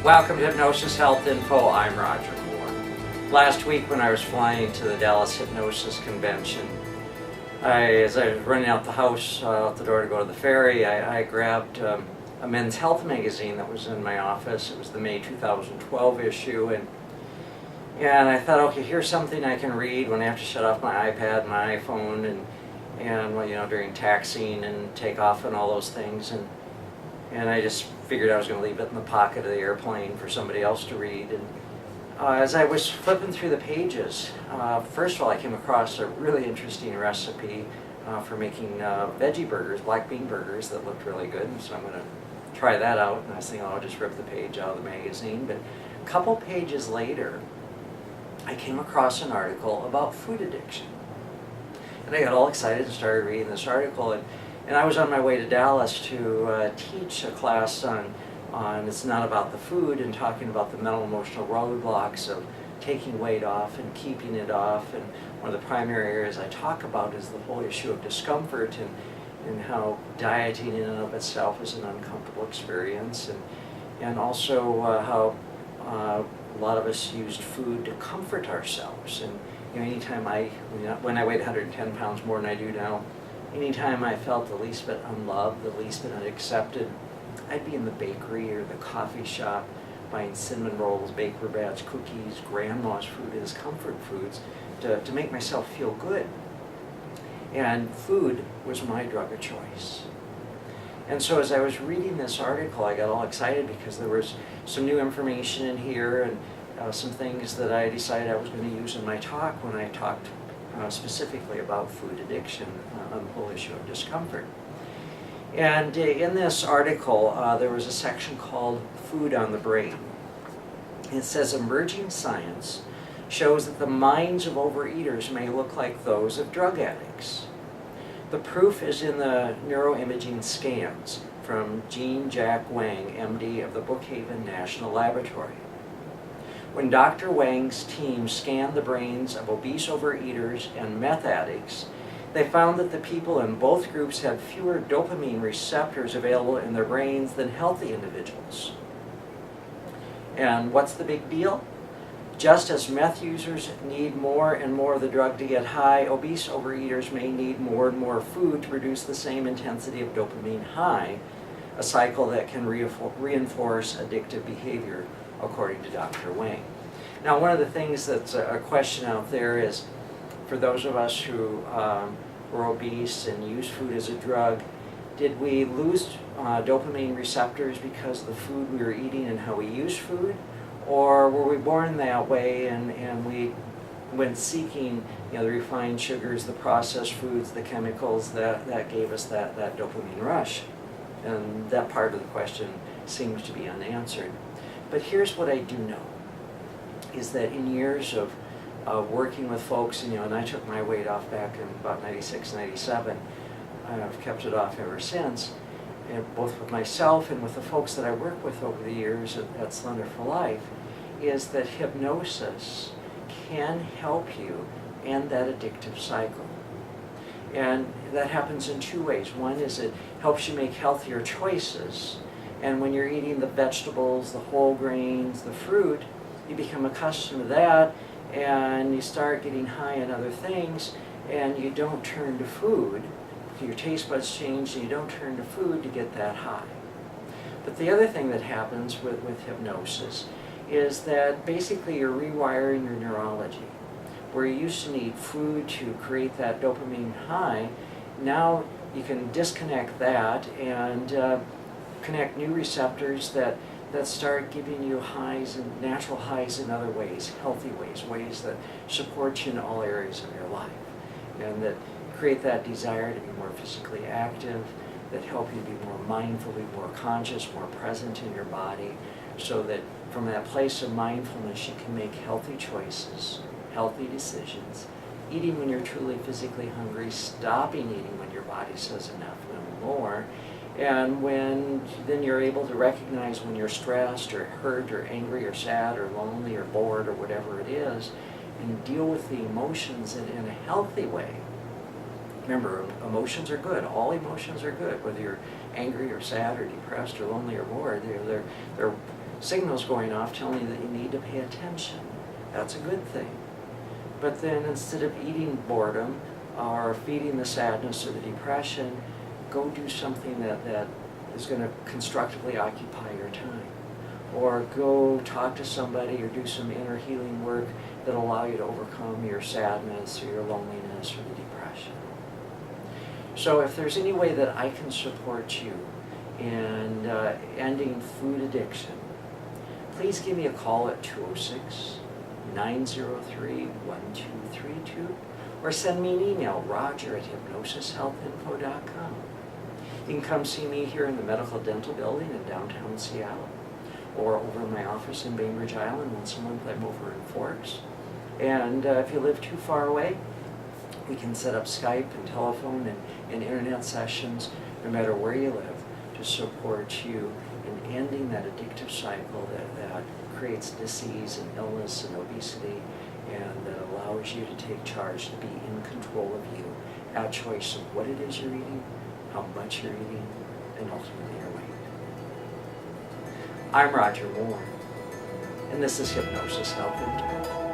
Welcome to Hypnosis Health Info. I'm Roger Moore. Last week when I was flying to the Dallas Hypnosis Convention, as I was running out the house, out the door to go to the ferry, I grabbed a Men's Health magazine that was in my office. It was the May 2012 issue, and I thought, okay, here's something I can read when I have to shut off my iPad, my iPhone, and well, you know, during taxiing and takeoff and all those things, and I just figured I was going to leave it in the pocket of the airplane for somebody else to read. And as I was flipping through the pages, first of all, I came across a really interesting recipe for making veggie burgers, black bean burgers, that looked really good. And so I'm going to try that out. And I was thinking, oh, I'll just rip the page out of the magazine. But a couple pages later, I came across an article about food addiction. And I got all excited and started reading this article. And I was on my way to Dallas to teach a class on it's not about the food, and talking about the mental emotional roadblocks of taking weight off and keeping it off. And one of the primary areas I talk about is the whole issue of discomfort and how dieting in and of itself is an uncomfortable experience, and also how a lot of us used food to comfort ourselves. And you know, anytime when I weighed 110 pounds more than I do now, anytime I felt the least bit unloved, the least bit unaccepted, I'd be in the bakery or the coffee shop buying cinnamon rolls, Baker Batch cookies, grandma's food as comfort foods to make myself feel good. And food was my drug of choice. And so as I was reading this article, I got all excited because there was some new information in here and some things that I decided I was going to use in my talk when I talked specifically about food addiction on the whole issue of discomfort. And in this article, there was a section called Food on the Brain. It says, emerging science shows that the minds of overeaters may look like those of drug addicts. The proof is in the neuroimaging scans from Jean-Jacques Wang, MD of the Brookhaven National Laboratory. When Dr. Wang's team scanned the brains of obese overeaters and meth addicts, they found that the people in both groups had fewer dopamine receptors available in their brains than healthy individuals. And what's the big deal? Just as meth users need more and more of the drug to get high, obese overeaters may need more and more food to produce the same intensity of dopamine high, a cycle that can reinforce addictive behavior, according to Dr. Wang. Now, one of the things that's a question out there is, for those of us who were obese and used food as a drug, did we lose dopamine receptors because of the food we were eating and how we used food? Or were we born that way and we went seeking, you know, the refined sugars, the processed foods, the chemicals that gave us that dopamine rush? And that part of the question seems to be unanswered. But here's what I do know, is that in years of working with folks, and I took my weight off back in about 96, 97. I've kept it off ever since, and both with myself and with the folks that I work with over the years at Slender for Life, is that hypnosis can help you end that addictive cycle. And that happens in two ways. One is it helps you make healthier choices, and when you're eating the vegetables, the whole grains, the fruit, you become accustomed to that, and you start getting high on other things, and you don't turn to food. Your taste buds change, and you don't turn to food to get that high. But the other thing that happens with hypnosis is that basically you're rewiring your neurology. Where you used to need food to create that dopamine high, now you can disconnect that and connect new receptors that start giving you highs, and natural highs in other ways, healthy ways that support you in all areas of your life, and that create that desire to be more physically active, that help you be more mindful, be more conscious, more present in your body, so that from that place of mindfulness you can make healthy choices, healthy decisions, eating when you're truly physically hungry, stopping eating when your body says enough, no more. And then you're able to recognize when you're stressed or hurt or angry or sad or lonely or bored or whatever it is, and deal with the emotions in a healthy way. Remember, emotions are good. All emotions are good, whether you're angry or sad or depressed or lonely or bored. They're signals going off telling you that you need to pay attention. That's a good thing. But then instead of eating boredom or feeding the sadness or the depression, go do something that is going to constructively occupy your time. Or go talk to somebody or do some inner healing work that will allow you to overcome your sadness or your loneliness or the depression. So if there's any way that I can support you in ending food addiction, please give me a call at 206-903-1232 or send me an email, roger@hypnosishealthinfo.com. You can come see me here in the Medical Dental Building in downtown Seattle, or over in my office in Bainbridge Island. Once a month I'm over in Forks. And if you live too far away, we can set up Skype and telephone and internet sessions, no matter where you live, to support you in ending that addictive cycle that creates disease and illness and obesity, and that allows you to take charge, to be in control of you, at choice of what it is you're eating, how much you're eating, and ultimately your weight. I'm Roger Moore, and this is Hypnosis Health Info.